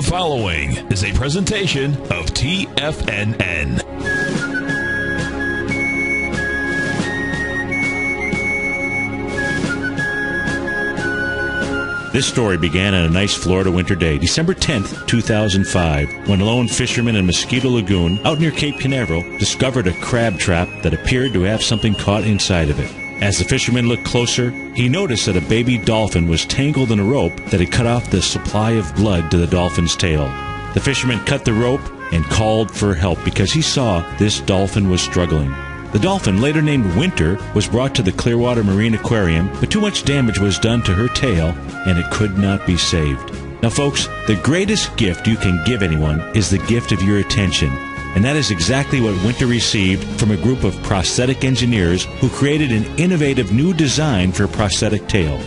The following is a presentation of TFNN. This story began on a nice Florida winter day, December 10th, 2005, when lone fishermen in Mosquito Lagoon, out near Cape Canaveral, discovered a crab trap that appeared to have something caught inside of it. As the fisherman looked closer, he noticed that a baby dolphin was tangled in a rope that had cut off the supply of blood to the dolphin's tail. The fisherman cut the rope and called for help because he saw this dolphin was struggling. The dolphin, later named Winter, was brought to the Clearwater Marine Aquarium, but too much damage was done to her tail, and it could not be saved. Now, folks, the greatest gift you can give anyone is the gift of your attention. And that is exactly what Winter received from a group of prosthetic engineers who created an innovative new design for a prosthetic tail.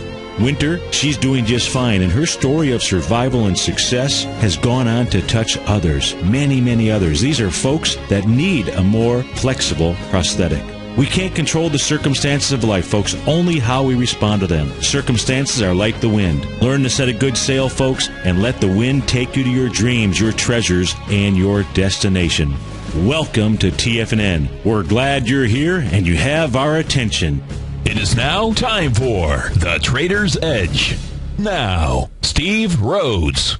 Winter, she's doing just fine, and her story of survival and success has gone on to touch others, many, many others. These are folks that need a more flexible prosthetic. We can't control the circumstances of life, folks, only how we respond to them. Circumstances are like the wind. Learn to set a good sail, folks, and let the wind take you to your dreams, your treasures, and your destination. Welcome to TFNN. We're glad you're here and you have our attention. It is now time for The Trader's Edge. Now, Steve Rhodes.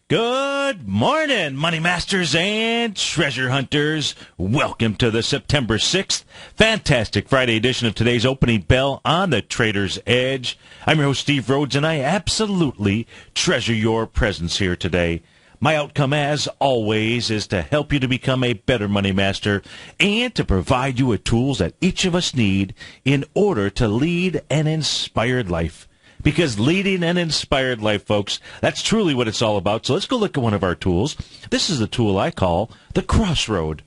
Good morning, money masters and treasure hunters. Welcome to the September 6th, fantastic Friday edition of today's opening bell on the Trader's Edge. I'm your host, Steve Rhodes, and I absolutely treasure your presence here today. My outcome, as always, is to help you to become a better money master and to provide you with tools that each of us need in order to lead an inspired life. Because leading an inspired life, folks, that's truly what it's all about. So let's go look at one of our tools. This is the tool I call the crossroad.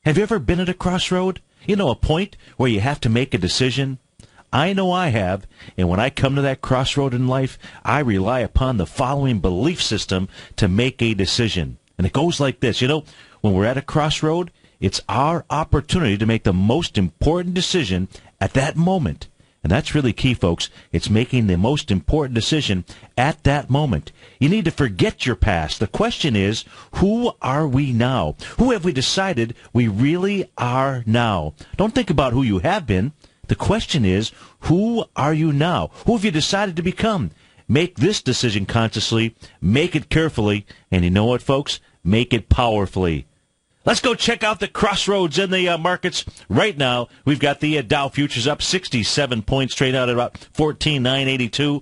Have you ever been at a crossroad? You know, a point where you have to make a decision? I know I have, and when I come to that crossroad in life, I rely upon the following belief system to make a decision. And it goes like this. You know, when we're at a crossroad, it's our opportunity to make the most important decision at that moment. And that's really key, folks. It's making the most important decision at that moment. You need to forget your past. The question is, who are we now? Who have we decided we really are now? Don't think about who you have been. The question is, who are you now? Who have you decided to become? Make this decision consciously, make it carefully, and you know what, folks? Make it powerfully. Let's go check out the crossroads in the markets right now. We've got the Dow futures up 67 points, trading out at about 14,982.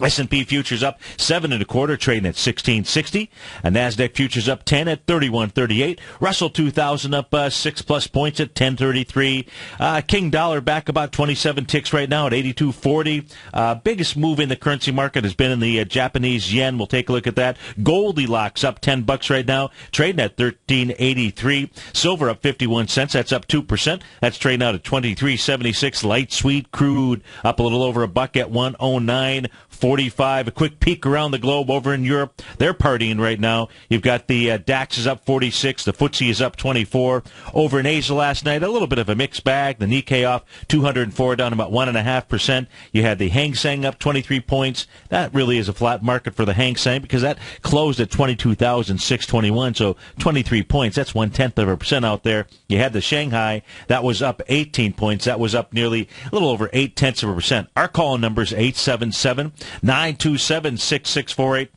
S&P futures up 7 1/4, trading at 1660. And NASDAQ futures up 10 at 3138. Russell 2000 up 6+ points at 1033. King dollar back about 27 ticks right now at 82.40. Biggest move in the currency market has been in the Japanese yen. We'll take a look at that. Goldilocks up $10 right now, trading at 1383. Silver up 51 cents. That's up 2%. That's trading out at 23.76. Light sweet crude up a little over $1 at 109.45. A quick peek around the globe over in Europe. They're partying right now. You've got the DAX is up 46. The FTSE is up 24. Over in Asia last night, a little bit of a mixed bag. The Nikkei off 204, down about 1.5%. You had the Hang Seng up 23 points. That really is a flat market for the Hang Seng because that closed at 22,621, so 23 points. That's 0.1% out there. You had the Shanghai. That was up 18 points. That was up nearly a little over 0.8%. Our call number is 877-927-6648.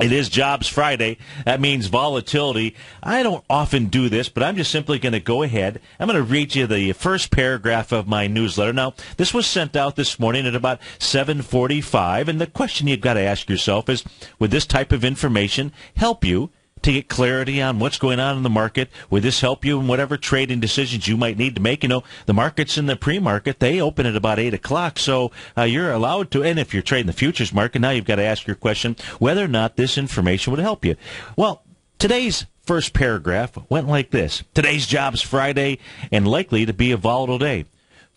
It is Jobs Friday. That means volatility. I don't often do this, but I'm just simply going to go ahead. I'm going to read you the first paragraph of my newsletter. Now, this was sent out this morning at about 7:45, and the question you've got to ask yourself is, would this type of information help you to get clarity on what's going on in the market? Would this help you in whatever trading decisions you might need to make? You know, the markets in the pre-market, they open at about 8 o'clock, so you're allowed to, and if you're trading the futures market, now you've got to ask your question whether or not this information would help you. Well, today's first paragraph went like this. Today's Jobs Friday and likely to be a volatile day.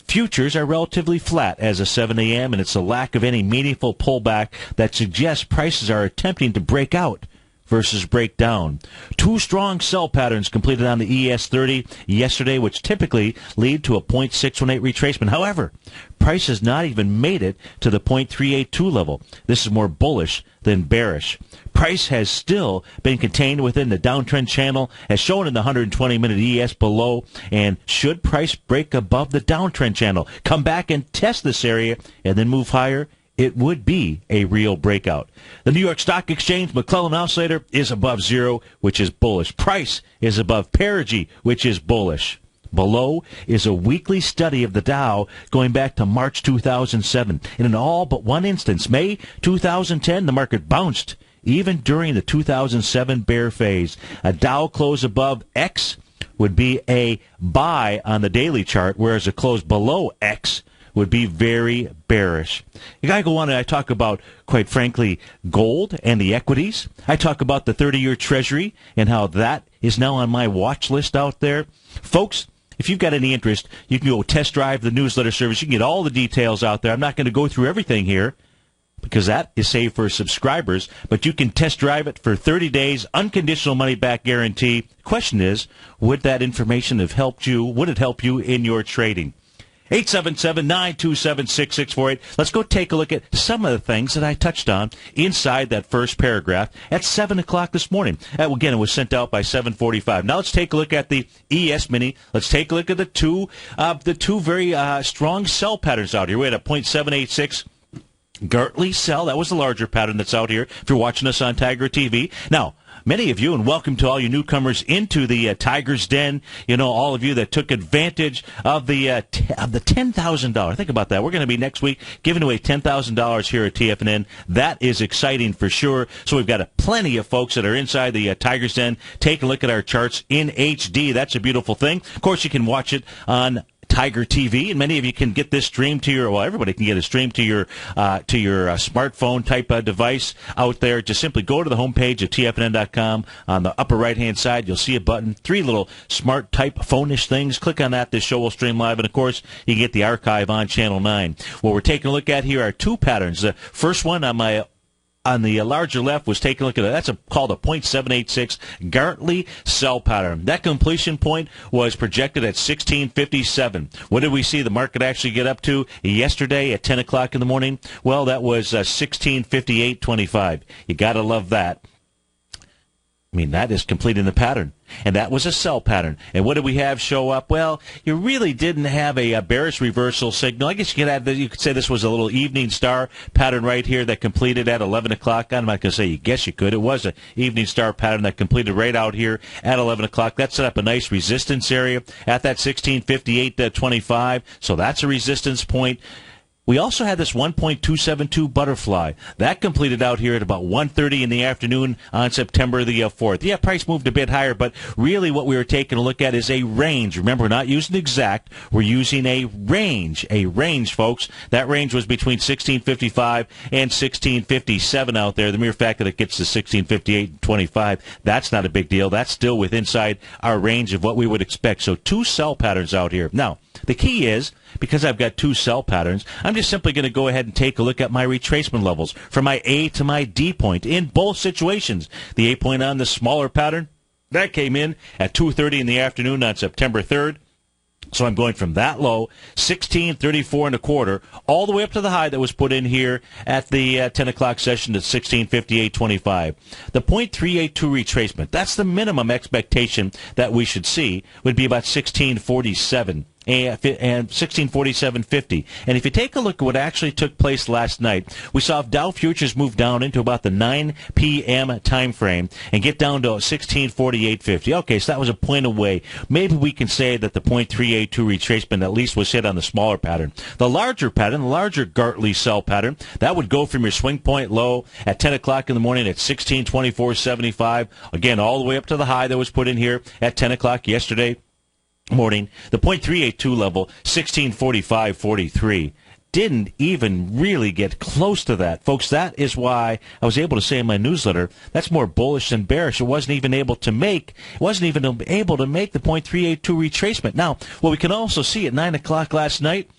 Futures are relatively flat as of 7 a.m., and it's a lack of any meaningful pullback that suggests prices are attempting to break out versus breakdown. Two strong sell patterns completed on the ES30 yesterday, which typically lead to a 0.618 retracement. However, price has not even made it to the 0.382 level. This is more bullish than bearish. Price has still been contained within the downtrend channel, as shown in the 120-minute ES below, and should price break above the downtrend channel, come back and test this area, and then move higher, it would be a real breakout. The New York Stock Exchange McClellan Oscillator is above zero, which is bullish. Price is above parity, which is bullish. Below is a weekly study of the Dow going back to March 2007. And in all but one instance, May 2010, the market bounced even during the 2007 bear phase. A Dow close above X would be a buy on the daily chart, whereas a close below X would be very bearish. You got to go on and I talk about, quite frankly, gold and the equities. I talk about the 30-year Treasury and how that is now on my watch list out there. Folks, if you've got any interest, you can go test drive the newsletter service. You can get all the details out there. I'm not going to go through everything here because that is saved for subscribers, but you can test drive it for 30 days, unconditional money-back guarantee. Question is, would that information have helped you? Would it help you in your trading? 877-927-6648. Let's go take a look at some of the things that I touched on inside that first paragraph at 7 o'clock this morning. Again, it was sent out by 7:45. Now let's take a look at the ES Mini. Let's take a look at the two very strong sell patterns out here. We had a 0.786 Gartley sell. That was the larger pattern that's out here if you're watching us on Tiger TV. Now, many of you, and welcome to all you newcomers into the Tiger's Den. You know, all of you that took advantage of the $10,000. Think about that. We're going to be next week giving away $10,000 here at TFNN. That is exciting for sure. So we've got plenty of folks that are inside the Tiger's Den. Take a look at our charts in HD. That's a beautiful thing. Of course, you can watch it on Tiger TV, and many of you can get this stream to your, well, everybody can get a stream to your smartphone type device out there. Just simply go to the homepage of TFNN.com. On the upper right-hand side, you'll see a button, three little smart type phone-ish things. Click on that. This show will stream live, and of course, you get the archive on Channel 9. What we're taking a look at here are two patterns. The first one on the larger left was taking a look at it. That's called a 0.786 Gartley sell pattern. That completion point was projected at 1657. What did we see the market actually get up to yesterday at 10 o'clock in the morning? Well, that was 1658.25. You got to love that. I mean, that is completing the pattern. And that was a sell pattern. And what did we have show up? Well, you really didn't have a bearish reversal signal. I guess you could say this was a little evening star pattern right here that completed at 11 o'clock. I'm not going to say you guess you could. It was an evening star pattern that completed right out here at 11 o'clock. That set up a nice resistance area at that 1658.25. So that's a resistance point. We also had this 1.272 butterfly. That completed out here at about 1:30 in the afternoon on September the 4th. Yeah, price moved a bit higher, but really what we were taking a look at is a range. Remember, we're not using exact. We're using a range. A range, folks. That range was between 1655 and 1657 out there. The mere fact that it gets to 1658.25, that's not a big deal. That's still within inside our range of what we would expect. So two sell patterns out here. Now, the key is, because I've got two sell patterns, I'm just simply going to go ahead and take a look at my retracement levels from my A to my D point in both situations. The A point on the smaller pattern, that came in at 2:30 in the afternoon on September 3rd. So I'm going from that low, 1634.25, all the way up to the high that was put in here at the 10 o'clock session at 1658.25. The 0.382 retracement, that's the minimum expectation that we should see, would be about 1647. And 1647.50. And if you take a look at what actually took place last night, we saw Dow futures move down into about the 9 p.m. time frame and get down to 1648.50. Okay, so that was a point away. Maybe we can say that the 0.382 retracement at least was hit on the smaller pattern. The larger pattern, the larger Gartley sell pattern, that would go from your swing point low at 10 o'clock in the morning at 1624.75. Again, all the way up to the high that was put in here at 10 o'clock yesterday morning. The 0.382 level, 1645.43. Didn't even really get close to that. Folks, that is why I was able to say in my newsletter, that's more bullish than bearish. It wasn't even able to make the 0.382 retracement. Now, what we can also see at 9 o'clock last night,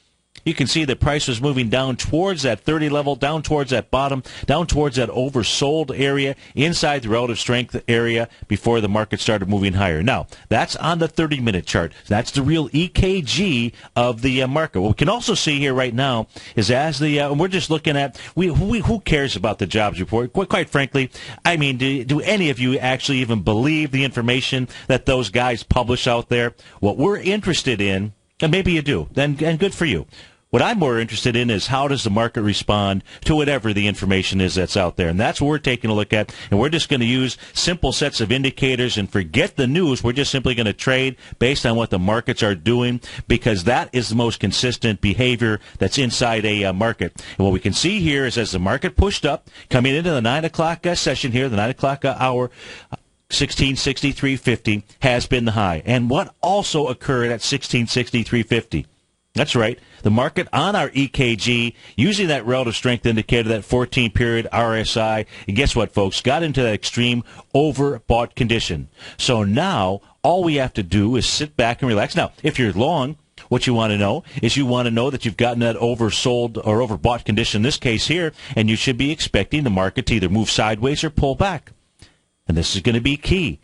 you can see the price was moving down towards that 30 level, down towards that bottom, down towards that oversold area, inside the relative strength area before the market started moving higher. Now, that's on the 30-minute chart. That's the real EKG of the market. What we can also see here right now is as the we're just looking at who cares about the jobs report? Quite frankly, I mean, do any of you actually even believe the information that those guys publish out there? What we're interested in, and maybe you do, and good for you. What I'm more interested in is how does the market respond to whatever the information is that's out there. And that's what we're taking a look at. And we're just going to use simple sets of indicators and forget the news. We're just simply going to trade based on what the markets are doing, because that is the most consistent behavior that's inside a market. And what we can see here is as the market pushed up, coming into the 9 o'clock session here, the 9 o'clock hour, 1663.50 has been the high. And what also occurred at 1663.50? That's right. The market on our EKG, using that relative strength indicator, that 14-period RSI, and guess what, folks? Got into that extreme overbought condition. So now all we have to do is sit back and relax. Now, if you're long, what you want to know is you want to know that you've gotten that oversold or overbought condition in this case here, and you should be expecting the market to either move sideways or pull back. And this is going to be key.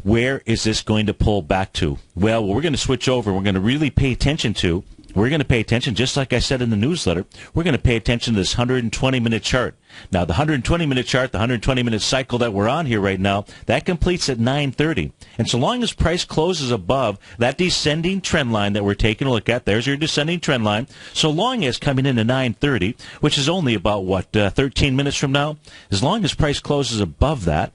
Where is this going to pull back to? Well, what we're going to switch over, we're going to really pay attention to, we're going to pay attention, just like I said in the newsletter, we're going to pay attention to this 120-minute chart. Now, the 120-minute chart, the 120-minute cycle that we're on here right now, that completes at 9:30. And so long as price closes above that descending trend line that we're taking a look at, there's your descending trend line, so long as coming into 9:30, which is only about, 13 minutes from now, as long as price closes above that,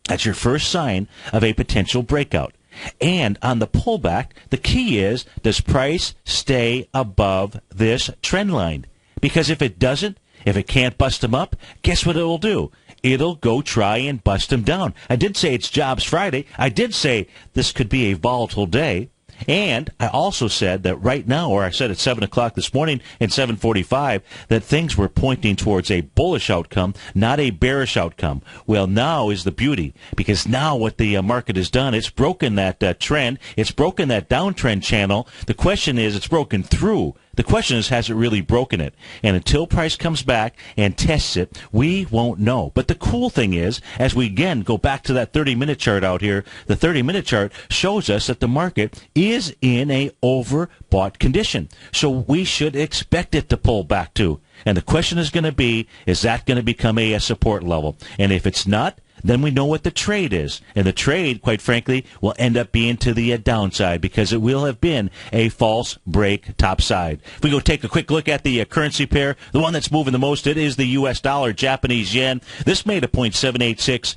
that's your first sign of a potential breakout. And on the pullback, the key is, does price stay above this trend line? Because if it doesn't, if it can't bust them up, guess what it'll do? It'll go try and bust them down. I did say it's Jobs Friday. I did say this could be a volatile day. And I also said that right now, or I said at 7 o'clock this morning and 7:45, that things were pointing towards a bullish outcome, not a bearish outcome. Well, now is the beauty, because now what the market has done, it's broken that trend. It's broken that downtrend channel. The question is, it's broken through. The question is, has it really broken it? And until price comes back and tests it, we won't know. But the cool thing is, as we again go back to that 30-minute chart out here, the 30-minute chart shows us that the market is in a overbought condition. So we should expect it to pull back too. And the question is going to be, is that going to become a support level? And if it's not, then we know what the trade is. And the trade, quite frankly, will end up being to the downside, because it will have been a false break topside. If we go take a quick look at the currency pair, the one that's moving the most, it is the U.S. dollar, Japanese yen. This made a 0.786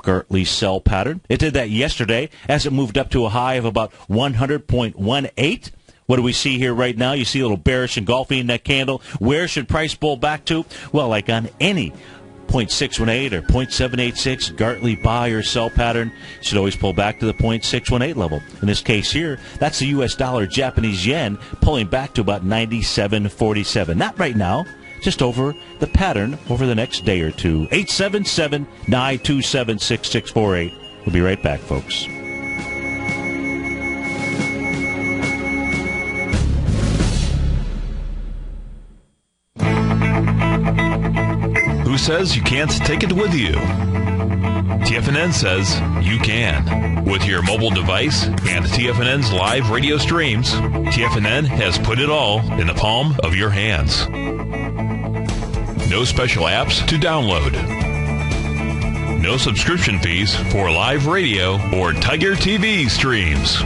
Gartley sell pattern. It did that yesterday as it moved up to a high of about 100.18. What do we see here right now? You see a little bearish engulfing that candle. Where should price pull back to? Well, like on any 0.618 or 0.786 Gartley buy or sell pattern, should always pull back to the 0.618 level. In this case here, that's the U.S. dollar, Japanese yen, pulling back to about 97.47. Not right now, just over the pattern over the next day or two. 877-927-6648. We'll be right back, folks. Who says you can't take it with you? TFNN says you can. With your mobile device and TFNN's live radio streams, TFNN has put it all in the palm of your hands. No special apps to download. No subscription fees for live radio or TigerTV streams.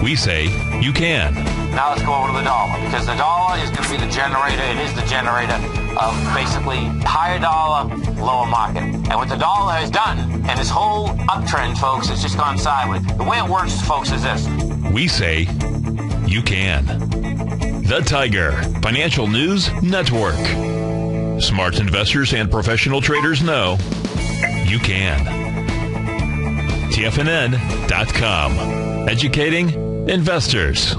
We say you can. Now let's go over to the dollar, because the dollar is going to be the generator. It is the generator of basically higher dollar, lower market. And what the dollar has done, and this whole uptrend, folks, has just gone sideways. The way it works, folks, is this. We say you can. The Tiger Financial News Network. Smart investors and professional traders know you can. TFNN.com. Educating investors.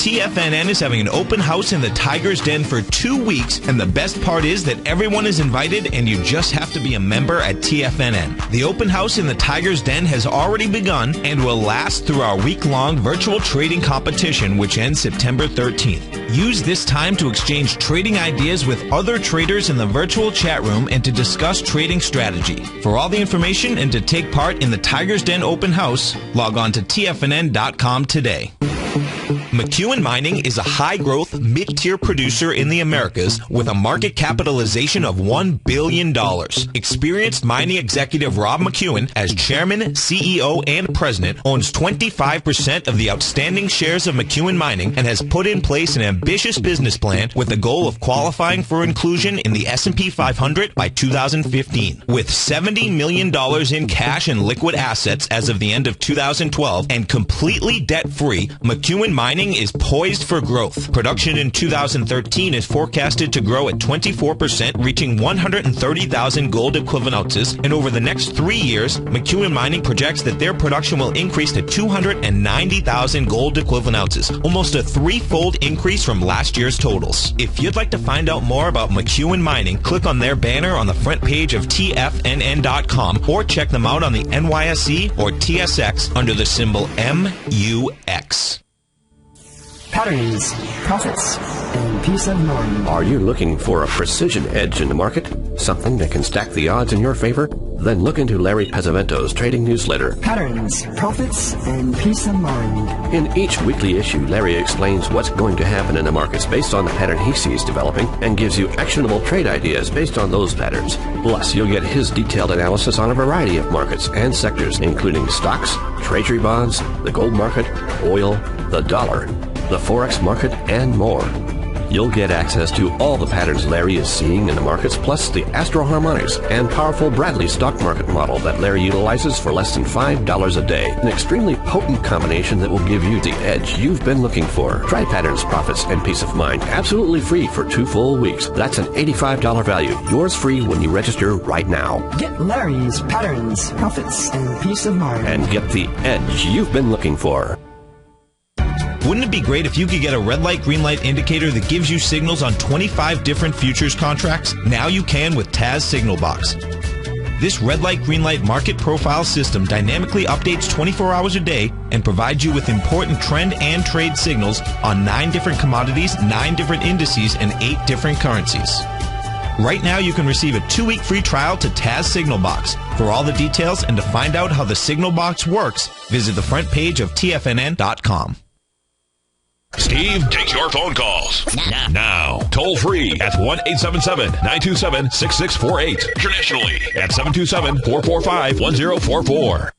TFNN is having an open house in the Tiger's Den for 2 weeks, and the best part is that everyone is invited and you just have to be a member at TFNN. The open house in the Tiger's Den has already begun and will last through our week-long virtual trading competition, which ends September 13th. Use this time to exchange trading ideas with other traders in the virtual chat room and to discuss trading strategy. For all the information and to take part in the Tiger's Den open house, log on to TFNN.com today. McEwen Mining is a high-growth, mid-tier producer in the Americas with a market capitalization of $1 billion. Experienced mining executive Rob McEwen, as chairman, CEO, and president, owns 25% of the outstanding shares of McEwen Mining and has put in place an ambitious business plan with the goal of qualifying for inclusion in the S&P 500 by 2015. With $70 million in cash and liquid assets as of the end of 2012 and completely debt-free, McEwen Mining is poised for growth. Production in 2013 is forecasted to grow at 24%, reaching 130,000 gold equivalent ounces, and over the next 3 years, McEwen Mining projects that their production will increase to 290,000 gold equivalent ounces, almost a threefold increase from last year's totals. If you'd like to find out more about McEwen Mining, click on their banner on the front page of TFNN.com or check them out on the NYSE or TSX under the symbol MUX. Patterns, profits, and peace of mind. Are you looking for a precision edge in the market? Something that can stack the odds in your favor? Then look into Larry Pesavento's trading newsletter. Patterns, profits, and peace of mind. In each weekly issue, Larry explains what's going to happen in the markets based on the pattern he sees developing and gives you actionable trade ideas based on those patterns. Plus, you'll get his detailed analysis on a variety of markets and sectors, including stocks, treasury bonds, the gold market, oil, the dollar, the Forex market, and more. You'll get access to all the patterns Larry is seeing in the markets, plus the Astro Harmonics and powerful Bradley stock market model that Larry utilizes for less than $5 a day. An extremely potent combination that will give you the edge you've been looking for. Try Patterns, Profits, and Peace of Mind absolutely free for 2 full weeks. That's an $85 value. Yours free when you register right now. Get Larry's Patterns, Profits, and Peace of Mind. And get the edge you've been looking for. Wouldn't it be great if you could get a red light, green light indicator that gives you signals on 25 different futures contracts? Now you can with Taz Signal Box. This red light, green light market profile system dynamically updates 24 hours a day and provides you with important trend and trade signals on 9 different commodities, 9 different indices, and 8 different currencies. Right now you can receive a 2-week free trial to Taz Signal Box. For all the details and to find out how the Signal Box works, visit the front page of TFNN.com. Steve takes your phone calls now. Toll free at 1-877-927-6648. Internationally at 727-445-1044.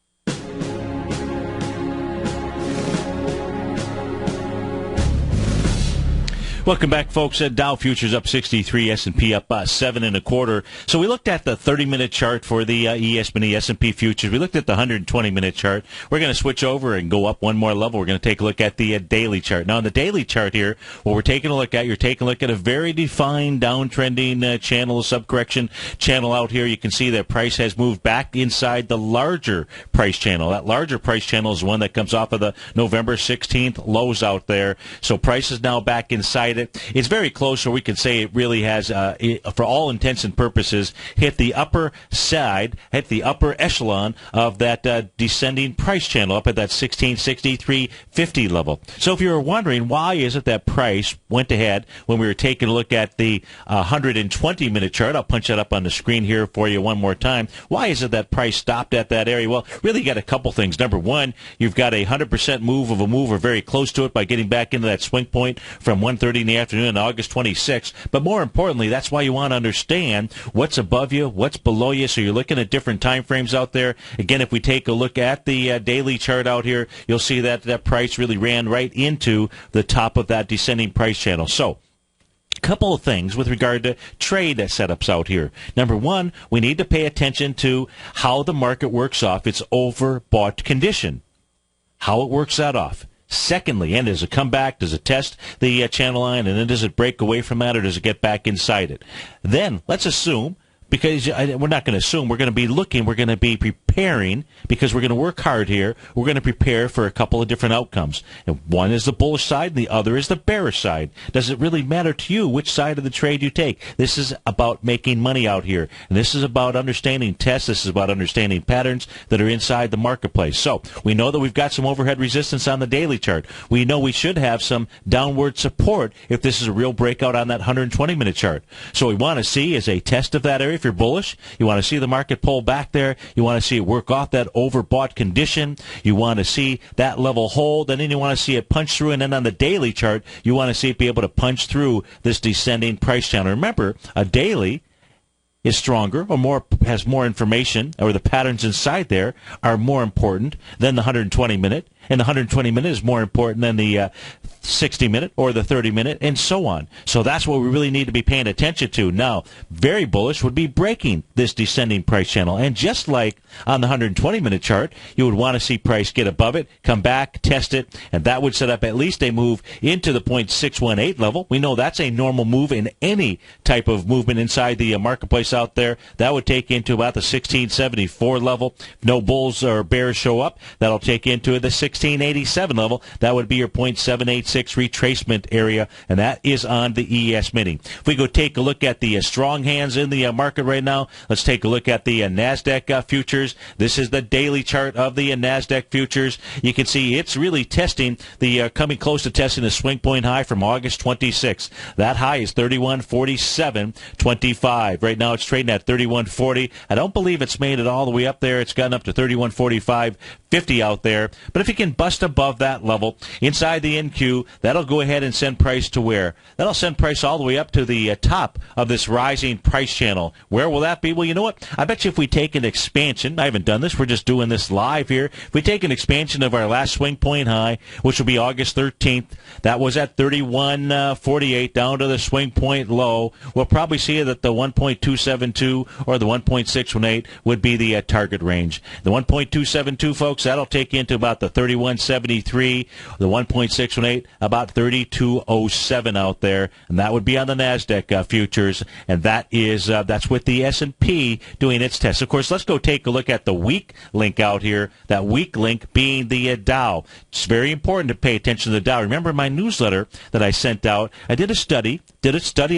Welcome back, folks. Dow futures up 63, S&P up 7 1/4. So we looked at the 30-minute chart for the ES&P S&P futures. We looked at the 120-minute chart. We're going to switch over and go up one more level. We're going to take a look at the daily chart. Now, on the daily chart here, what we're taking a look at, you're taking a look at a very defined downtrending channel, subcorrection channel out here. You can see that price has moved back inside the larger price channel. That larger price channel is one that comes off of the November 16th lows out there. So price is now back inside it. It's very close, so we can say it really has, for all intents and purposes, hit the upper side, hit the upper echelon of that descending price channel up at that 1663.50 level. So if you were wondering why is it that price went ahead when we were taking a look at the 120-minute chart, I'll punch that up on the screen here for you one more time. Why is it that price stopped at that area? Well, really you got a couple things. Number one, you've got a 100% move of a move or very close to it by getting back into that swing point from 1:30 in the afternoon on August 26th. But more importantly, that's why you want to understand what's above you, what's below you, so you're looking at different time frames out there. Again, if we take a look at the daily chart out here, you'll see that that price really ran right into the top of that descending price channel. So, a couple of things with regard to trade setups out here. Number one, we need to pay attention to how the market works off its overbought condition, how it works that off. Secondly, and does it come back? Does it test the channel line, and then does it break away from that, or does it get back inside it? Then, let's assume because we're not going to assume. We're going to be looking. We're going to be preparing because we're going to work hard here. We're going to prepare for a couple of different outcomes. And one is the bullish side, and the other is the bearish side. Does it really matter to you which side of the trade you take? This is about making money out here, and this is about understanding tests. This is about understanding patterns that are inside the marketplace. So we know that we've got some overhead resistance on the daily chart. We know we should have some downward support if this is a real breakout on that 120-minute chart. So what we want to see is a test of that area. If you're bullish, you want to see the market pull back there. You want to see it work off that overbought condition. You want to see that level hold, and then you want to see it punch through. And then on the daily chart, you want to see it be able to punch through this descending price channel. Remember, a daily is stronger or has more information, or the patterns inside there are more important than the 120-minute. And the 120-minute is more important than the 60-minute or the 30-minute, and so on. So that's what we really need to be paying attention to. Now, very bullish would be breaking this descending price channel. And just like on the 120-minute chart, you would want to see price get above it, come back, test it, and that would set up at least a move into the 0.618 level. We know that's a normal move in any type of movement inside the marketplace out there. That would take into about the 1674 level. If no bulls or bears show up, that'll take into the 1687 level. That would be your 0.786 retracement area, and that is on the ES mini. If we go take a look at the strong hands in the market right now, let's take a look at the NASDAQ futures. This is the daily chart of the NASDAQ futures. You can see it's really testing coming close to testing the swing point high from August 26th. That high is 3147.25. Right now it's trading at 3140. I don't believe it's made it all the way up there. It's gotten up to 3145.50 out there. But if you can bust above that level inside the NQ, that'll go ahead and send price to where? That'll send price all the way up to the top of this rising price channel. Where will that be? Well, you know what? I bet you if we take an expansion, I haven't done this, we're just doing this live here. If we take an expansion of our last swing point high, which will be August 13th, that was at 31.48 down to the swing point low, we'll probably see that the 1.272 or the 1.618 would be the target range. The 1.272, folks, that'll take you into about the 31.73, the 1.618 about 32.07 out there, and that would be on the NASDAQ futures, and that's with the S&P doing its test. Of course, let's go take a look at the weak link out here, that weak link being the Dow. It's very important to pay attention to the Dow. Remember my newsletter that I sent out, I did a study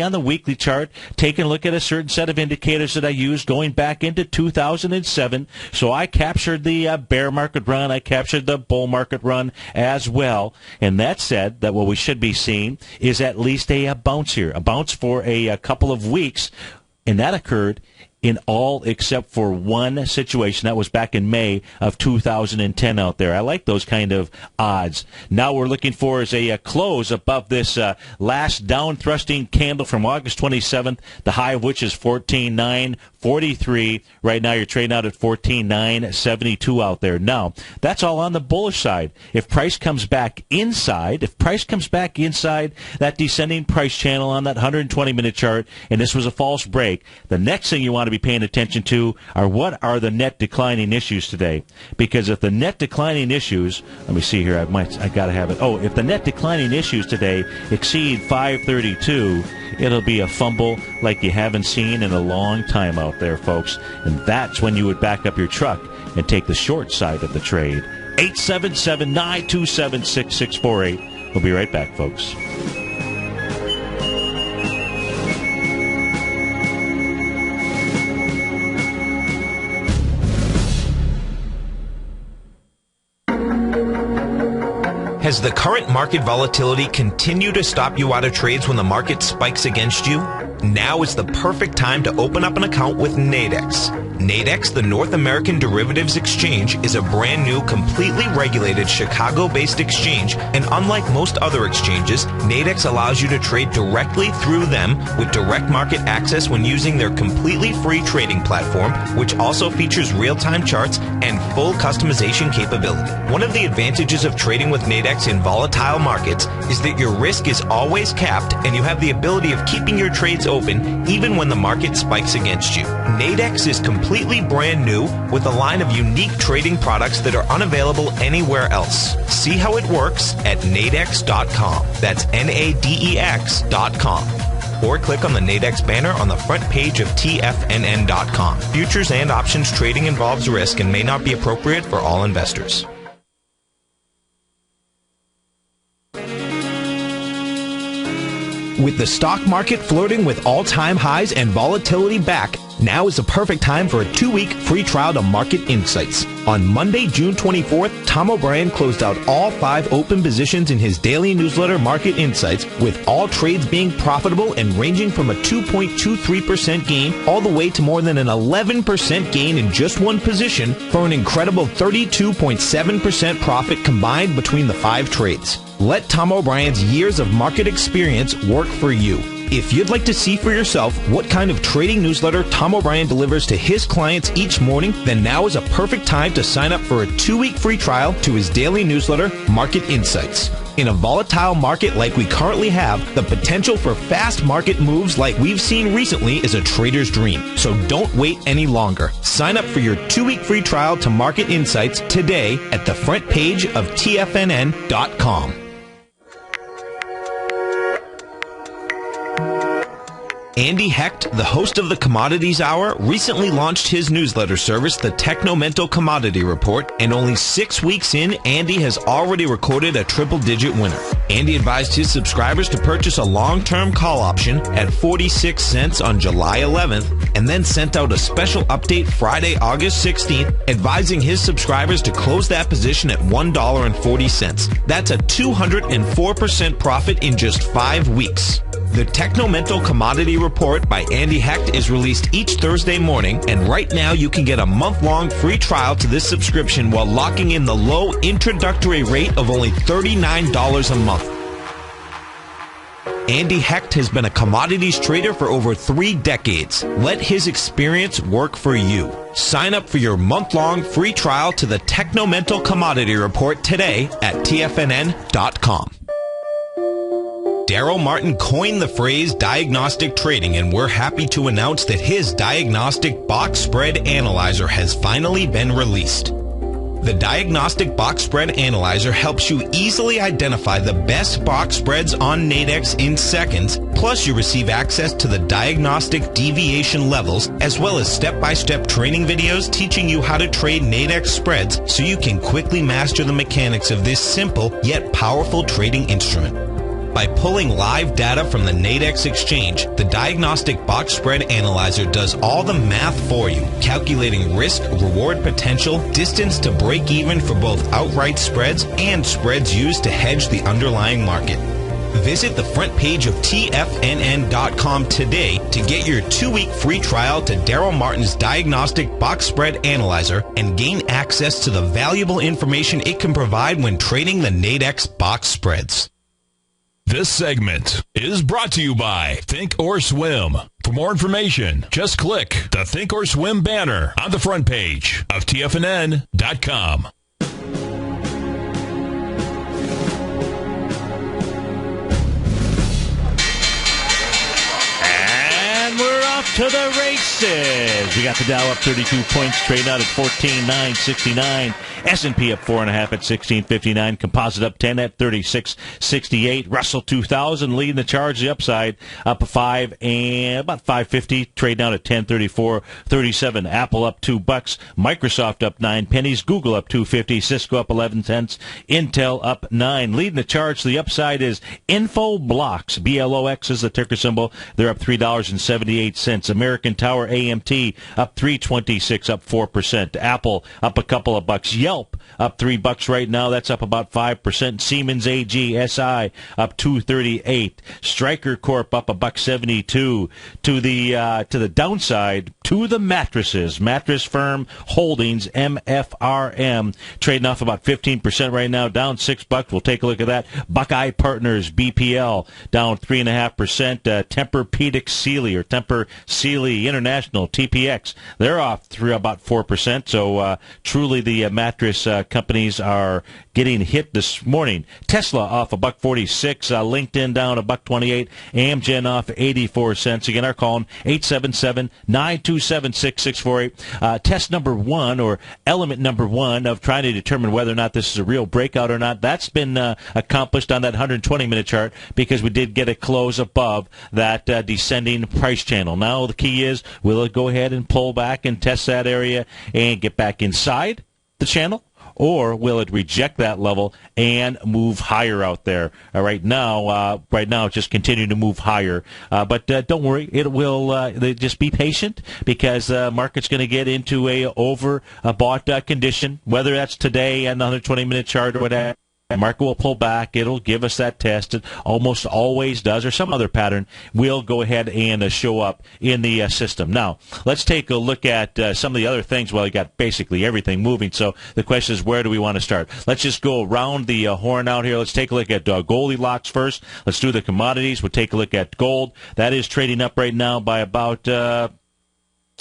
on the weekly chart, taking a look at a certain set of indicators that I used going back into 2007. So I captured the bear market run, I captured the bull market run as well. And that said that what we should be seeing is at least a bounce here, a bounce for a couple of weeks, and that occurred in all except for one situation. That was back in May of 2010 out there. I like those kind of odds. Now we're looking for is a close above this last down thrusting candle from August 27th, the high of which is 14.943. Right now you're trading out at 14.972 out there. Now, that's all on the bullish side. If price comes back inside that descending price channel on that 120-minute chart, and this was a false break, the next thing you want to be paying attention to are what are the net declining issues today. Because if the net declining issues, let me see here, I got to have it. Oh, if the net declining issues today exceed 532, it'll be a fumble like you haven't seen in a long time out there, folks. And that's when you would back up your truck and take the short side of the trade. 877-927-6648. We'll be right back, folks. Has the current market volatility continued to stop you out of trades when the market spikes against you? Now is the perfect time to open up an account with Nadex. Nadex, the North American Derivatives Exchange, is a brand new, completely regulated Chicago-based exchange, and unlike most other exchanges, Nadex allows you to trade directly through them with direct market access when using their completely free trading platform, which also features real-time charts and full customization capability. One of the advantages of trading with Nadex in volatile markets is that your risk is always capped and you have the ability of keeping your trades open even when the market spikes against you. Nadex is completely brand new with a line of unique trading products that are unavailable anywhere else. See how it works at nadex.com. That's Nadex.com. or click on the Nadex banner on the front page of TFNN.com. Futures and options trading involves risk and may not be appropriate for all investors. With the stock market flirting with all-time highs and volatility back, now is the perfect time for a 2-week free trial to Market Insights. On Monday, June 24th, Tom O'Brien closed out all 5 open positions in his daily newsletter, Market Insights, with all trades being profitable and ranging from a 2.23% gain all the way to more than an 11% gain in just one position for an incredible 32.7% profit combined between the 5 trades. Let Tom O'Brien's years of market experience work for you. If you'd like to see for yourself what kind of trading newsletter Tom O'Brien delivers to his clients each morning, then now is a perfect time to sign up for a 2-week free trial to his daily newsletter, Market Insights. In a volatile market like we currently have, the potential for fast market moves like we've seen recently is a trader's dream. So don't wait any longer. Sign up for your 2-week free trial to Market Insights today at the front page of TFNN.com. Andy Hecht, the host of the Commodities Hour, recently launched his newsletter service, the Technomental Commodity Report, and only 6 weeks in, Andy has already recorded a triple-digit winner. Andy advised his subscribers to purchase a long-term call option at 46 cents on July 11th, and then sent out a special update Friday, August 16th, advising his subscribers to close that position at $1.40. That's a 204% profit in just 5 weeks. The Technomental Commodity Report by Andy Hecht is released each Thursday morning, and right now you can get a month-long free trial to this subscription while locking in the low introductory rate of only $39 a month. Andy Hecht has been a commodities trader for over 3 decades. Let his experience work for you. Sign up for your month-long free trial to the Technomental Commodity Report today at TFNN.com. Daryl Martin coined the phrase diagnostic trading, and we're happy to announce that his diagnostic box spread analyzer has finally been released. The Diagnostic Box Spread Analyzer helps you easily identify the best box spreads on Nadex in seconds, plus you receive access to the diagnostic deviation levels, as well as step-by-step training videos teaching you how to trade Nadex spreads so you can quickly master the mechanics of this simple yet powerful trading instrument. By pulling live data from the Nadex exchange, the Diagnostic Box Spread Analyzer does all the math for you, calculating risk, reward potential, distance to break even for both outright spreads and spreads used to hedge the underlying market. Visit the front page of TFNN.com today to get your 2-week free trial to Daryl Martin's Diagnostic Box Spread Analyzer and gain access to the valuable information it can provide when trading the Nadex box spreads. This segment is brought to you by Think or Swim. For more information, just click the Think or Swim banner on the front page of TFNN.com. And we're off to the races. We got the Dow up 32 points, trading out at 14,969. S&P up 4.5 at 1659. Composite up 10 at 3668. Russell 2000 leading the charge. The upside up 5 and about 550. Trade down at 1034.37. Apple up $2. Microsoft up 9 pennies. Google up 2.50. Cisco up 11 cents. Intel up 9. Leading the charge to the upside is Infoblox. BLOX is the ticker symbol. They're up $3.78. American Tower AMT up 3.26, up 4%. Apple up a couple of bucks. Yelp up $3 right now. That's up about 5%. Siemens AG SI up 2.38. Stryker Corp up $1.72. To the downside, to the mattresses. Mattress Firm Holdings MFRM trading off about 15% right now, down $6. We'll take a look at that. Buckeye Partners BPL down 3.5%. Tempur-Pedic Sealy or Tempur Sealy International TPX, they're off about 4%. So truly the mattress companies are getting hit this morning. Tesla off $1.46, LinkedIn down $1.28, Amgen off 84 cents. Again, our call 877-927-6648. Test number one, or element number one, of trying to determine whether or not this is a real breakout or not, that's been accomplished on that 120-minute chart, because we did get a close above that descending price channel. Now the key is, will it go ahead and pull back and test that area and get back inside the channel, or will it reject that level and move higher out there? Right now, just continue to move higher. But don't worry, it will. Just be patient, because the market's going to get into a overbought condition, whether that's today and another 20-minute chart or whatever. The market will pull back. It'll give us that test. It almost always does, or some other pattern will go ahead and show up in the system. Now, let's take a look at some of the other things. Well, you got basically everything moving, so the question is, where do we want to start? Let's just go around the horn out here. Let's take a look at Goldilocks first. Let's do the commodities. We'll take a look at gold. That is trading up right now by about $10,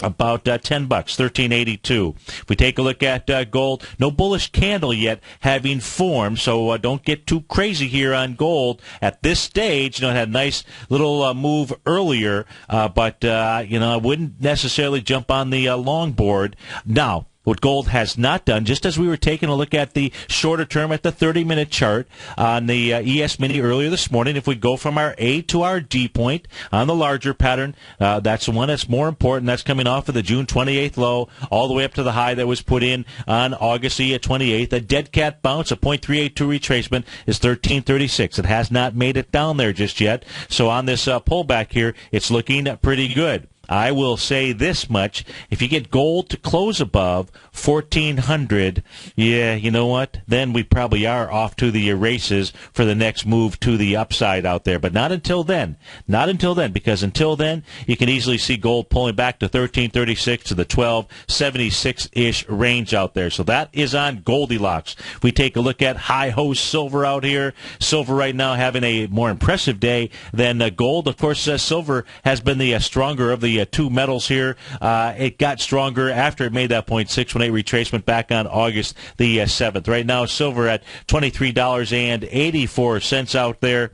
$13.82. If we take a look at gold, no bullish candle yet having formed, so don't get too crazy here on gold at this stage. It had a nice little move earlier, but I wouldn't necessarily jump on the long board now. What gold has not done, just as we were taking a look at the shorter term at the 30-minute chart on the ES Mini earlier this morning, if we go from our A to our D point on the larger pattern, that's the one that's more important. That's coming off of the June 28th low all the way up to the high that was put in on August the 28th. A dead cat bounce, a 0.382 retracement is 1336. It has not made it down there just yet. So on this pullback here, it's looking pretty good. I will say this much: if you get gold to close above 1,400, yeah, you know what? Then we probably are off to the races for the next move to the upside out there. But not until then. Not until then, because until then, you can easily see gold pulling back to 1,336 to the 1,276-ish range out there. So that is on Goldilocks. We take a look at high-host silver out here. Silver right now having a more impressive day than gold. Of course, silver has been the stronger of the two metals here. It got stronger after it made that 0.618 retracement back on August the 7th. Right now, silver at $23.84 out there.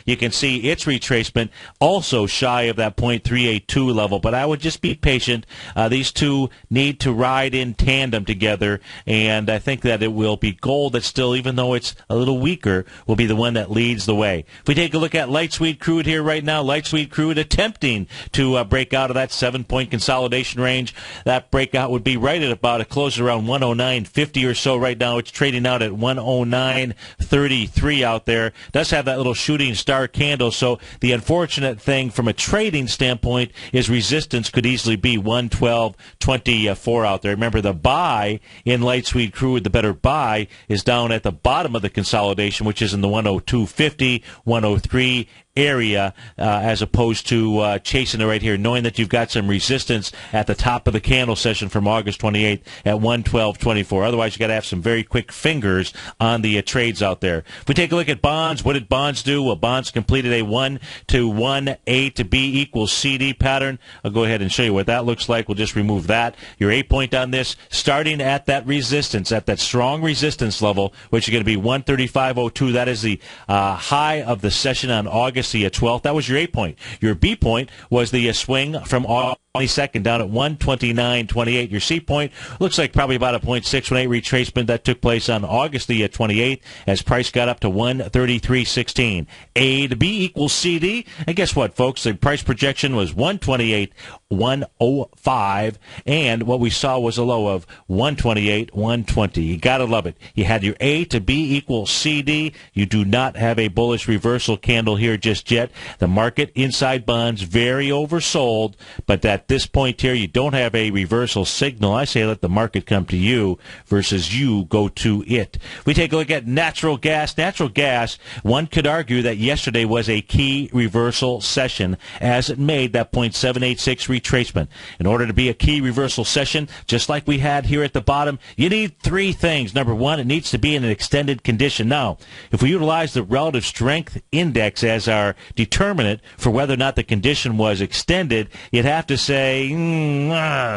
You can see its retracement also shy of that 0.382 level, but I would just be patient. These two need to ride in tandem together, and I think that it will be gold that still, even though it's a little weaker, will be the one that leads the way. If we take a look at light sweet crude here right now, light sweet crude attempting to break out of that 7-point consolidation range. That breakout would be right at about a close around 109.50 or so. Right now it's trading out at 109.33 out there. Does have that little shooting star candle, so the unfortunate thing from a trading standpoint is resistance could easily be 112.24 out there. Remember, the buy in light sweet crude, the better buy, is down at the bottom of the consolidation, which is in the 102.50, 103 area, as opposed to chasing it right here, knowing that you've got some resistance at the top of the candle session from August 28th at 112.24. Otherwise, you got to have some very quick fingers on the trades out there. If we take a look at bonds, what did bonds do? Well, bonds completed a 1 to 1 A to B equals CD pattern. I'll go ahead and show you what that looks like. We'll just remove that. Your A point on this, starting at that resistance, at that strong resistance level, which is going to be 135.02. That is the high of the session on August the 12th. That was your A point. Your B point was the swing from August 22nd down at 129.28. Your C point looks like probably about a 0.618 retracement that took place on August the 28th as price got up to 133.16. A to B equals CD. And guess what, folks? The price projection was 128.105, and what we saw was a low of 128.120. You got to love it. You had your A to B equals CD. You do not have a bullish reversal candle here just yet. The market inside bonds very oversold, but at this point here, you don't have a reversal signal. I say let the market come to you versus you go to it. We take a look at natural gas. Natural gas, one could argue that yesterday was a key reversal session as it made that 0.786 retracement. In order to be a key reversal session, just like we had here at the bottom, you need three things. Number one, it needs to be in an extended condition. Now, if we utilize the relative strength index as our determinant for whether or not the condition was extended, you'd have to say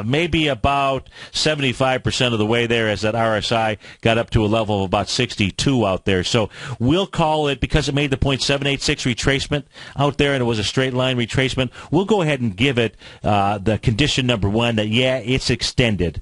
maybe about 75% of the way there, as that RSI got up to a level of about 62 out there. So we'll call it, because it made the 0.786 retracement out there and it was a straight line retracement, we'll go ahead and give it the condition number one, that, yeah, it's extended.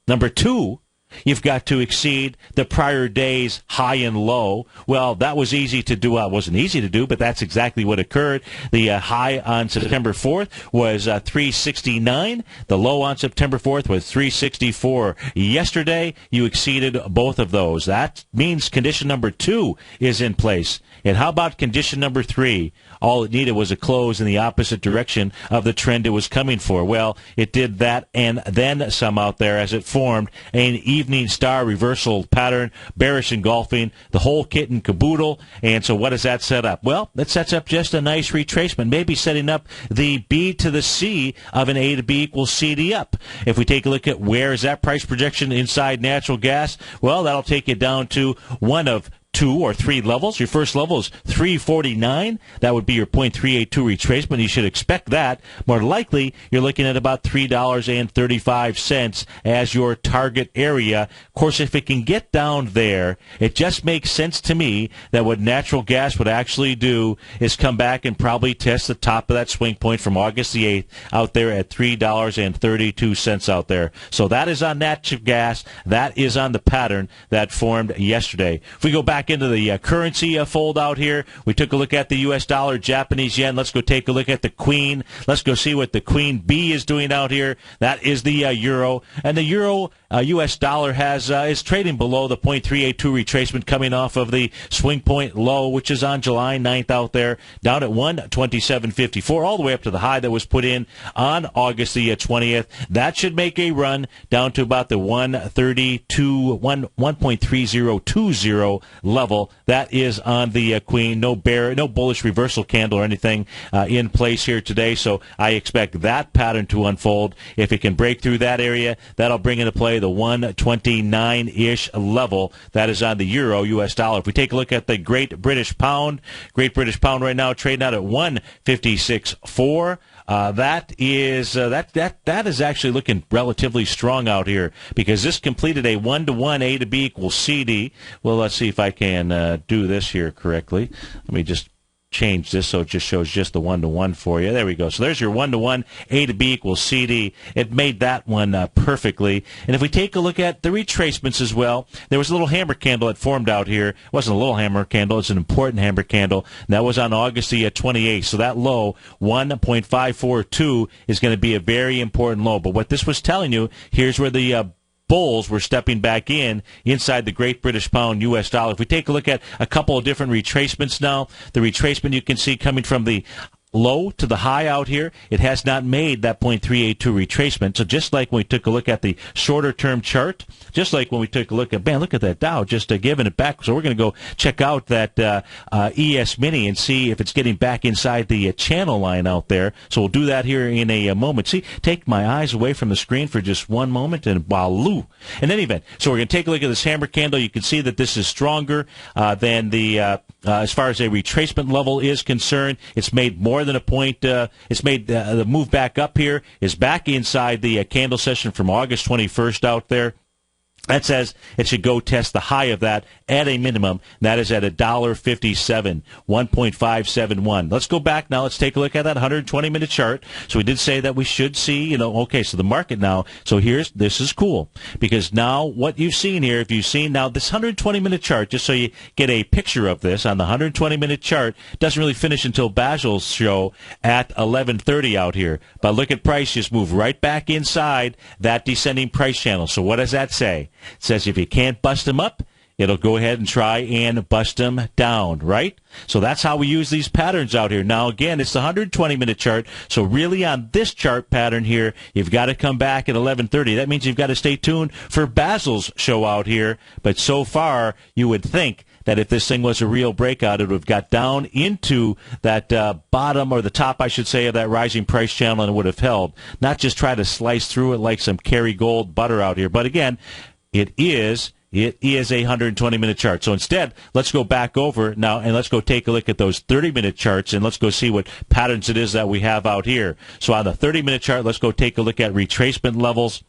Number two, you've got to exceed the prior day's high and low. Well, that was easy to do. Well, it wasn't easy to do, but that's exactly what occurred. The high on September 4th was 369. The low on September 4th was 364. Yesterday, you exceeded both of those. That means condition number two is in place. And how about condition number three? All it needed was a close in the opposite direction of the trend it was coming for. Well, it did that and then some out there as it formed an evening star reversal pattern, bearish engulfing, the whole kit and caboodle. And so what does that set up? Well, that sets up just a nice retracement, maybe setting up the B to the C of an A to B equals CD up. If we take a look at where is that price projection inside natural gas, well, that'll take you down to one of two or three levels. Your first level is 349. That would be your 0.382 retracement. You should expect that. More likely, you're looking at about $3.35 as your target area. Of course, if it can get down there, it just makes sense to me that what natural gas would actually do is come back and probably test the top of that swing point from August the 8th out there at $3.32 out there. So that is on natural gas. That is on the pattern that formed yesterday. If we go back into the currency fold out here, we took a look at the U.S. dollar, Japanese yen. Let's go take a look at the queen. Let's go see what the queen bee is doing out here. That is the euro. And the euro U.S. dollar is trading below the 0.382 retracement coming off of the swing point low, which is on July 9th out there, down at 127.54, all the way up to the high that was put in on August the 20th. That should make a run down to about the 1.3020 level. That is on the queen. No bullish reversal candle or anything in place here today, so I expect that pattern to unfold. If it can break through that area, that'll bring into play the 129-ish level. That is on the euro, U.S. dollar. If we take a look at the Great British Pound right now trading out at 156.4. That is actually looking relatively strong out here, because this completed a 1-to-1 A to B equals CD. Well, let's see if I can do this here correctly. Let me just change this so it just shows just the 1-to-1 for you. There we go. So there's your 1-to-1 A to B equals CD. It made that one perfectly. And if we take a look at the retracements as well, there was a little hammer candle that formed out here. It wasn't a little hammer candle. It's an important hammer candle. And that was on August the 28th. So that low, 1.542, is going to be a very important low. But what this was telling you, here's where the bulls were stepping back inside the Great British Pound U.S. dollar. If we take a look at a couple of different retracements now, the retracement you can see coming from the low to the high out here, it has not made that 0.382 retracement. So just like when we took a look at the shorter term chart, just like when we took a look at, man, look at that Dow, just giving it back. So we're going to go check out that ES Mini and see if it's getting back inside the channel line out there. So we'll do that here in a moment. See, take my eyes away from the screen for just one moment, and waloo. In any event, so we're going to take a look at this hammer candle. You can see that this is stronger than the as far as a retracement level is concerned. It's made more than a point. It's made the move back up here is back inside the candle session from August 21st out there. That says it should go test the high of that at a minimum. That is at $1.57, 1.571. Let's go back now. Let's take a look at that 120-minute chart. So we did say that we should see, okay, so the market now. So this is cool, because now what you've seen here, if you've seen now this 120-minute chart, just so you get a picture of this, on the 120-minute chart, doesn't really finish until Basil's show at 11:30 out here. But look at price, just move right back inside that descending price channel. So what does that say? It says if you can't bust them up, it'll go ahead and try and bust them down, right? So that's how we use these patterns out here. Now, again, it's the 120-minute chart. So really on this chart pattern here, you've got to come back at 11:30. That means you've got to stay tuned for Basil's show out here. But so far, you would think that if this thing was a real breakout, it would have got down into that bottom, or the top, I should say, of that rising price channel, and it would have held, not just try to slice through it like some Kerrygold butter out here. But again, it is a 120-minute chart. So instead, let's go back over now and let's go take a look at those 30-minute charts, and let's go see what patterns it is that we have out here. So on the 30-minute chart, let's go take a look at retracement levels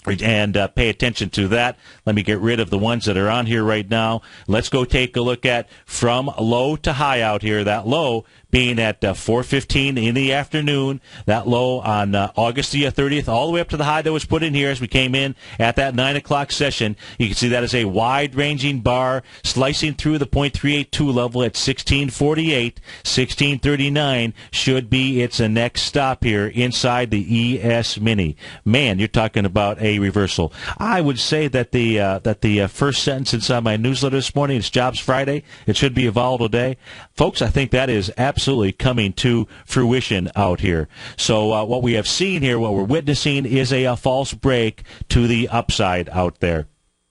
and pay attention to that. Let me get rid of the ones that are on here right now. Let's go take a look at from low to high out here. That low being at 4:15 in the afternoon. That low on August the 30th, all the way up to the high that was put in here as we came in at that 9 o'clock session. You can see that is a wide-ranging bar slicing through the .382 level at 1648. 1639 should be its next stop here inside the ES Mini. Man, you're talking about a reversal. I would say that the first sentence inside my newsletter this morning, it's Jobs Friday. It should be a volatile day. Folks, I think that is absolutely coming to fruition out here. So what we have seen here, what we're witnessing, is a false break to the upside out there.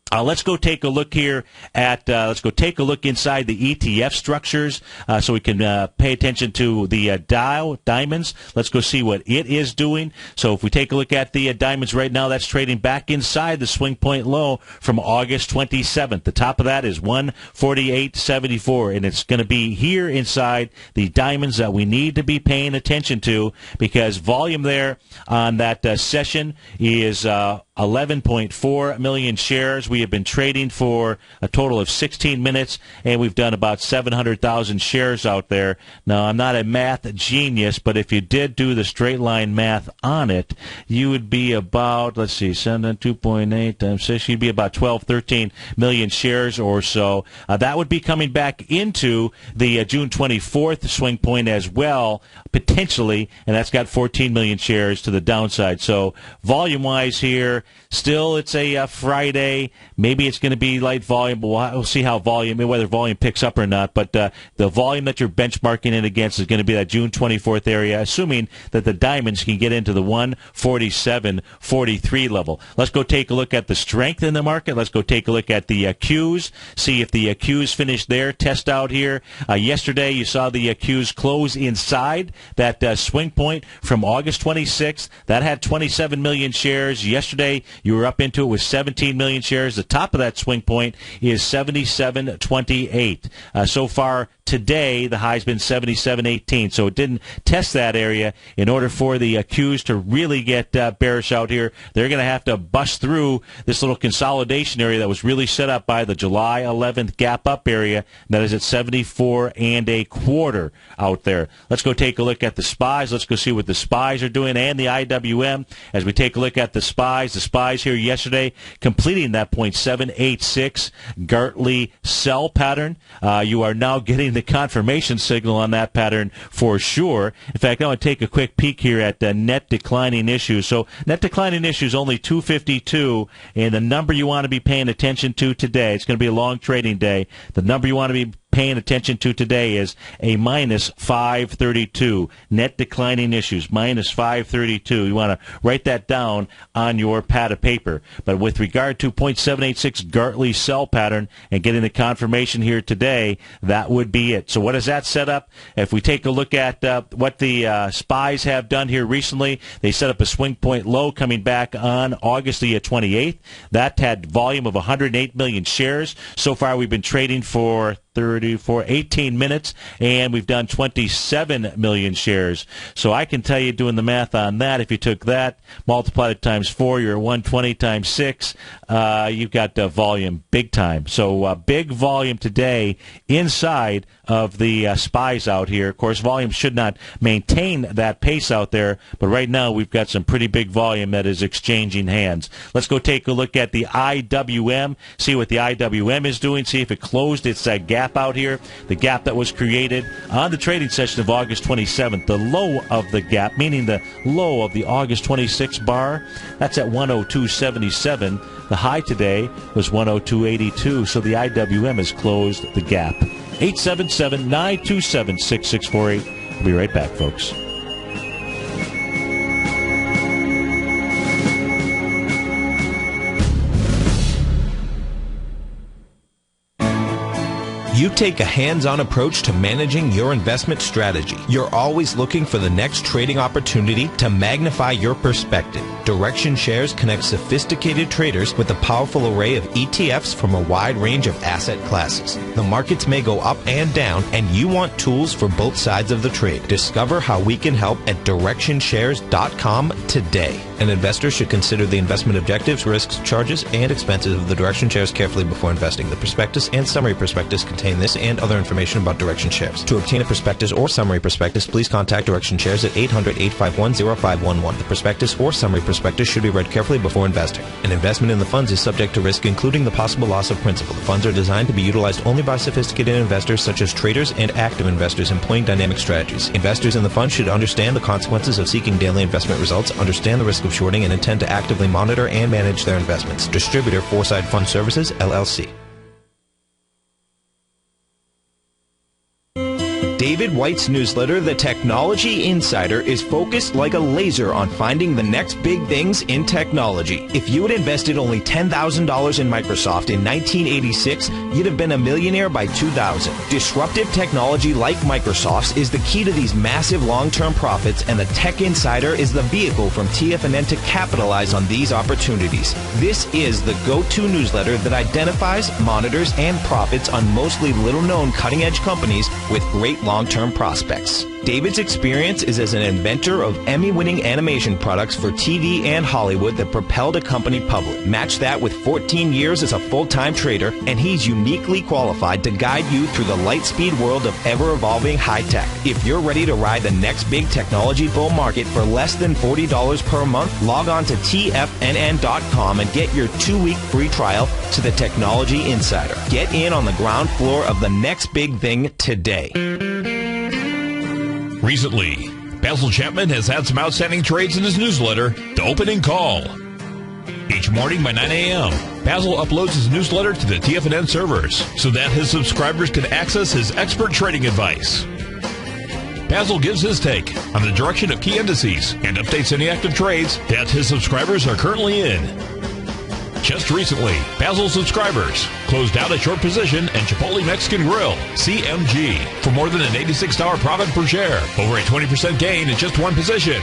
Let's go take a look here at, let's go take a look inside the ETF structures so we can pay attention to the Dow diamonds. Let's go see what it is doing. So if we take a look at the diamonds right now, that's trading back inside the swing point low from August 27th. The top of that is 148.74, and it's going to be here inside the diamonds that we need to be paying attention to, because volume there on that session is 11.4 million shares. We have been trading for a total of 16 minutes, and we've done about 700,000 shares out there. Now, I'm not a math genius, but if you did do the straight line math on it, you would be about, let's see, 2.8 times 6, you'd be about 12, 13 million shares or so. That would be coming back into the June 24th swing point as well, potentially, and that's got 14 million shares to the downside. So volume-wise here, still it's a Friday. Maybe it's going to be light volume, but we'll see how whether volume picks up or not. But the volume that you're benchmarking it against is going to be that June 24th area, assuming that the diamonds can get into the 147.43 level. Let's go take a look at the strength in the market. Let's go take a look at the Qs, see if the Qs finished their test out here. Yesterday, you saw the Qs close inside that swing point from August 26th. That had 27 million shares. Yesterday, you were up into it with 17 million shares. The top of that swing point is 77.28. So far today, the high's been 77.18. So it didn't test that area. In order for the Qs to really get bearish out here, they're going to have to bust through this little consolidation area that was really set up by the July 11th gap up area. That is at 74.25 out there. Let's go take a look at the SPYs. Let's go see what the SPYs are doing and the IWM. As we take a look at the SPYs here yesterday completing that 0.786 Gartley sell pattern. You are now getting the confirmation signal on that pattern for sure. In fact, I want to take a quick peek here at net declining issues. So net declining issues only 252, and the number you want to be paying attention to today, it's going to be a long trading day, the number you want to be paying attention to today is a minus 532. Net declining issues, minus 532. You want to write that down on your pad of paper. But with regard to 0.786 Gartley sell pattern and getting the confirmation here today, that would be it. So what does that set up? If we take a look at what the SPYs have done here recently, they set up a swing point low coming back on August the 28th. That had volume of 108 million shares. So far we've been trading for 18 minutes, and we've done 27 million shares. So I can tell you, doing the math on that, if you took that, multiplied it times 4, you're 120 times 6, you've got volume big time. So big volume today inside of the SPYs out here. Of course, volume should not maintain that pace out there, but right now we've got some pretty big volume that is exchanging hands. Let's go take a look at the IWM, see what the IWM is doing, see if it closed its gap out here, the gap that was created on the trading session of August 27th. The low of the gap, meaning the low of the August 26th bar, that's at 102.77. The high today was 102.82, so the IWM has closed the gap. 877-927-6648. We'll be right back, folks. You take a hands-on approach to managing your investment strategy. You're always looking for the next trading opportunity to magnify your perspective. Direction Shares connects sophisticated traders with a powerful array of ETFs from a wide range of asset classes. The markets may go up and down, and you want tools for both sides of the trade. Discover how we can help at DirectionShares.com today. An investor should consider the investment objectives, risks, charges, and expenses of the Direction Shares carefully before investing. The prospectus and summary prospectus contain this and other information about Direction Shares. To obtain a prospectus or summary prospectus, please contact Direction Shares at 800-851-0511. The prospectus or summary prospectus should be read carefully before investing. An investment in the funds is subject to risk, including the possible loss of principal. The funds are designed to be utilized only by sophisticated investors such as traders and active investors employing dynamic strategies. Investors in the fund should understand the consequences of seeking daily investment results, understand the risk of shorting, and intend to actively monitor and manage their investments. Distributor, Foreside Fund Services, LLC. David White's newsletter, The Technology Insider, is focused like a laser on finding the next big things in technology. If you had invested only $10,000 in Microsoft in 1986, you'd have been a millionaire by 2000. Disruptive technology like Microsoft's is the key to these massive long-term profits, and the Tech Insider is the vehicle from TFNN to capitalize on these opportunities. This is the go-to newsletter that identifies, monitors, and profits on mostly little-known cutting-edge companies with great long-term prospects. David's experience is as an inventor of Emmy-winning animation products for TV and Hollywood that propelled a company public. Match that with 14 years as a full-time trader, and he's uniquely qualified to guide you through the light-speed world of ever-evolving high-tech. If you're ready to ride the next big technology bull market for less than $40 per month, log on to TFNN.com and get your 2-week free trial to the Technology Insider. Get in on the ground floor of the next big thing today. Recently, Basil Chapman has had some outstanding trades in his newsletter, The Opening Call. Each morning by 9 a.m., Basil uploads his newsletter to the TFNN servers so that his subscribers can access his expert trading advice. Basil gives his take on the direction of key indices and updates any active trades that his subscribers are currently in. Just recently, Basil subscribers closed out a short position in Chipotle Mexican Grill, CMG, for more than an $86 profit per share, over a 20% gain in just one position.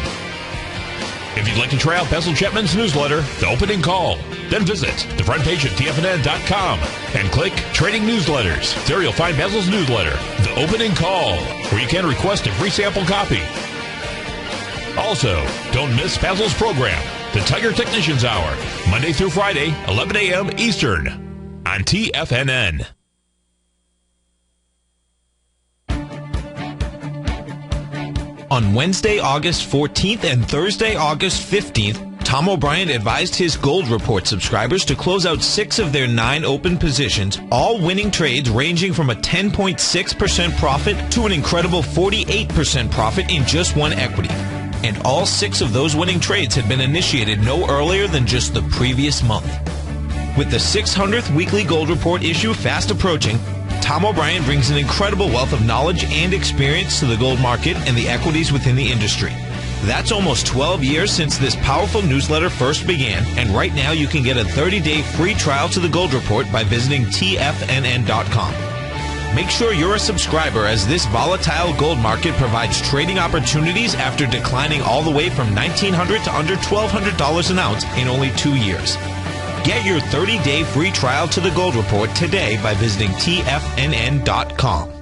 If you'd like to try out Basil Chapman's newsletter, The Opening Call, then visit the front page at TFNN.com and click Trading Newsletters. There you'll find Basil's newsletter, The Opening Call, where you can request a free sample copy. Also, don't miss Basil's program, The Tiger Technicians Hour, Monday through Friday, 11 a.m. Eastern, on TFNN. On Wednesday, August 14th and Thursday, August 15th, Tom O'Brien advised his Gold Report subscribers to close out 6 of their 9 open positions, all winning trades ranging from a 10.6% profit to an incredible 48% profit in just one equity. And all 6 of those winning trades had been initiated no earlier than just the previous month. With the 600th weekly Gold Report issue fast approaching, Tom O'Brien brings an incredible wealth of knowledge and experience to the gold market and the equities within the industry. That's almost 12 years since this powerful newsletter first began, and right now you can get a 30-day free trial to the Gold Report by visiting TFNN.com. Make sure you're a subscriber, as this volatile gold market provides trading opportunities after declining all the way from $1,900 to under $1,200 an ounce in only 2 years. Get your 30-day free trial to the Gold Report today by visiting TFNN.com.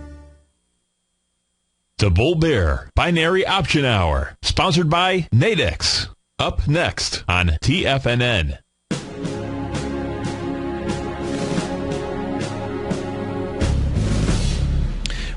The Bull Bear Binary Option Hour, sponsored by Nadex. Up next on TFNN.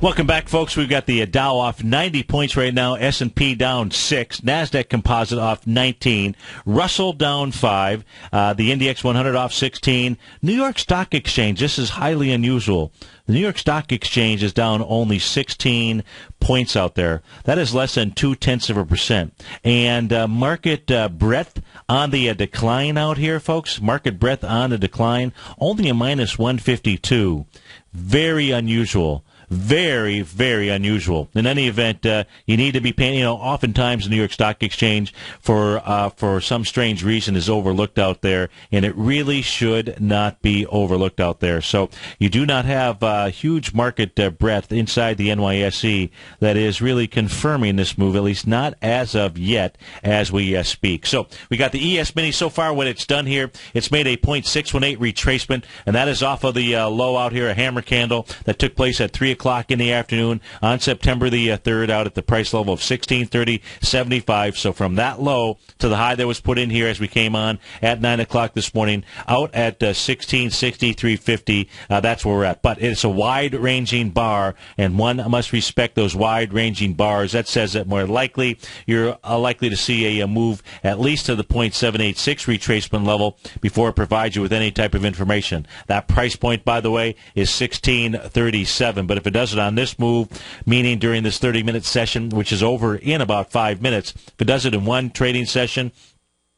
Welcome back, folks. We've got the Dow off 90 points right now, S&P down 6, NASDAQ Composite off 19, Russell down 5, the Index 100 off 16, New York Stock Exchange, this is highly unusual. The New York Stock Exchange is down only 16 points out there. That is less than 0.2%. And market breadth on the decline out here, folks. Market breadth on the decline, only a minus 152. Very unusual. very, very unusual. In any event, you need to be paying. Oftentimes the New York Stock Exchange, for some strange reason, is overlooked out there, and it really should not be overlooked out there. So you do not have huge market breadth inside the NYSE that is really confirming this move, at least not as of yet as we speak. So we got the ES Mini so far. What it's done here, it's made a 0.618 retracement, and that is off of the low out here, a hammer candle that took place at 3 o'clock in the afternoon on September the 3rd out at the price level of 1630.75. So from that low to the high that was put in here as we came on at 9 o'clock this morning, out at 1663.50, that's where we're at. But it's a wide-ranging bar, and one must respect those wide-ranging bars. That says that more likely you're likely to see a move at least to the 0.786 retracement level before it provides you with any type of information. That price point, by the way, is 1637. But if it does it on this move, meaning during this 30-minute session, which is over in about 5 minutes, if it does it in one trading session,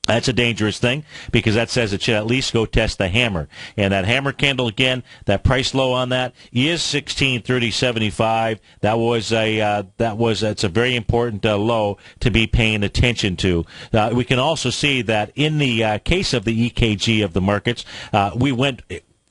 that's a dangerous thing, because that says it should at least go test the hammer. And that hammer candle, again, that price low on that is 1630.75. It's a very important low to be paying attention to. We can also see that in the case of the EKG of the markets, we went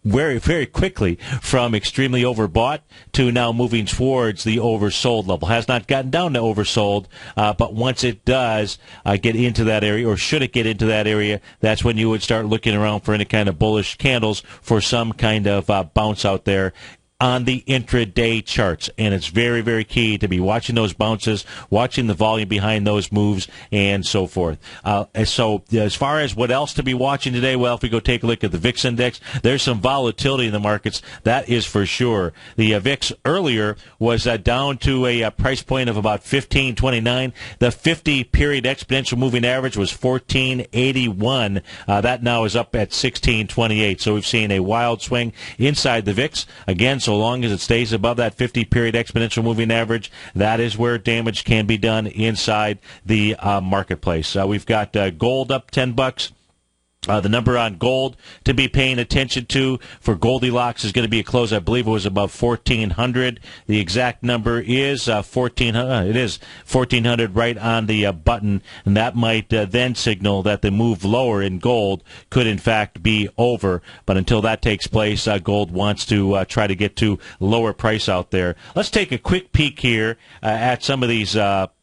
very, very quickly from extremely overbought to now moving towards the oversold level. Has not gotten down to oversold, but once it does get into that area, or should it get into that area, that's when you would start looking around for any kind of bullish candles for some kind of bounce out there on the intraday charts. And it's very, very key to be watching those bounces, watching the volume behind those moves, and so forth. So as far as what else to be watching today, well, if we go take a look at the VIX index, there's some volatility in the markets, that is for sure. The VIX earlier was down to a price point of about 1529. The 50-period exponential moving average was 1481. That now is up at 1628. So we've seen a wild swing inside the VIX. Again, so long as it stays above that 50-period exponential moving average, that is where damage can be done inside the marketplace. We've got gold up $10. The number on gold to be paying attention to for Goldilocks is going to be a close. I believe it was above 1,400. The exact number is 1,400. It is 1,400 right on the button, and that might then signal that the move lower in gold could in fact be over. But until that takes place, gold wants to try to get to lower price out there. Let's take a quick peek here at some of these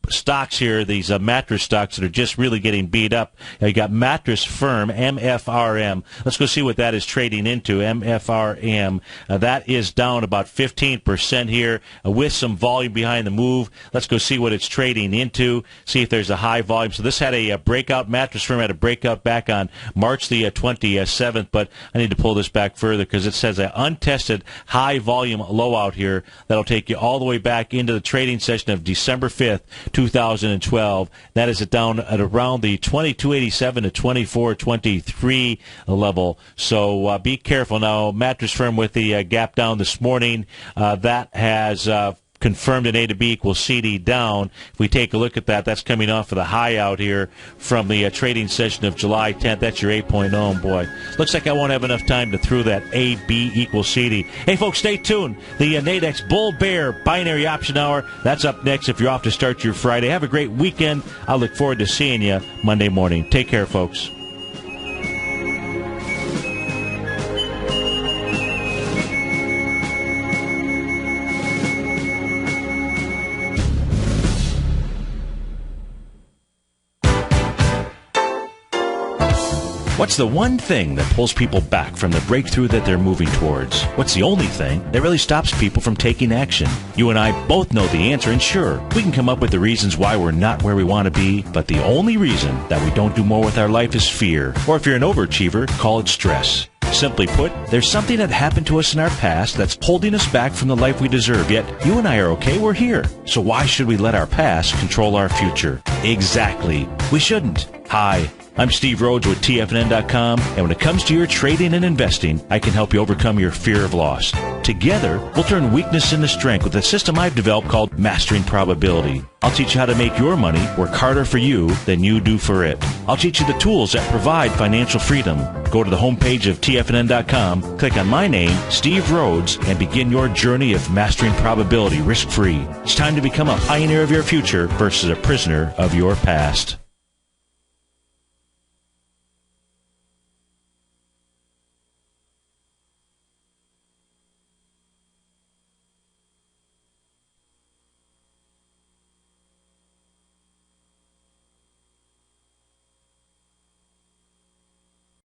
stocks here, these mattress stocks that are just really getting beat up. You got Mattress Firm, MFRM. Let's go see what that is trading into, MFRM. That is down about 15% here with some volume behind the move. Let's go see what it's trading into, see if there's a high volume. So this had a breakout. Mattress Firm had a breakout back on March the 27th, but I need to pull this back further because it says an untested high volume low out here that'll take you all the way back into the trading session of December 5th, 2012. That is down at around the 2287 to 2423 level. So be careful now. Mattress Firm with the gap down this morning. That has confirmed an A to B equals CD down. If we take a look at that, that's coming off of the high out here from the trading session of July 10th. That's your 8.0. Boy, looks like I won't have enough time to throw that A, B equals CD. Hey, folks, stay tuned. The Nadex Bull Bear Binary Option Hour, that's up next if you're off to start your Friday. Have a great weekend. I look forward to seeing you Monday morning. Take care, folks. What's the one thing that pulls people back from the breakthrough that they're moving towards? What's the only thing that really stops people from taking action? You and I both know the answer, and sure, we can come up with the reasons why we're not where we want to be, but the only reason that we don't do more with our life is fear. Or if you're an overachiever, call it stress. Simply put, there's something that happened to us in our past that's holding us back from the life we deserve, yet you and I are okay, we're here. So why should we let our past control our future? Exactly. We shouldn't. Hi, I'm Steve Rhodes with TFNN.com, and when it comes to your trading and investing, I can help you overcome your fear of loss. Together, we'll turn weakness into strength with a system I've developed called Mastering Probability. I'll teach you how to make your money work harder for you than you do for it. I'll teach you the tools that provide financial freedom. Go to the homepage of TFNN.com, click on my name, Steve Rhodes, and begin your journey of mastering probability risk-free. It's time to become a pioneer of your future versus a prisoner of your past.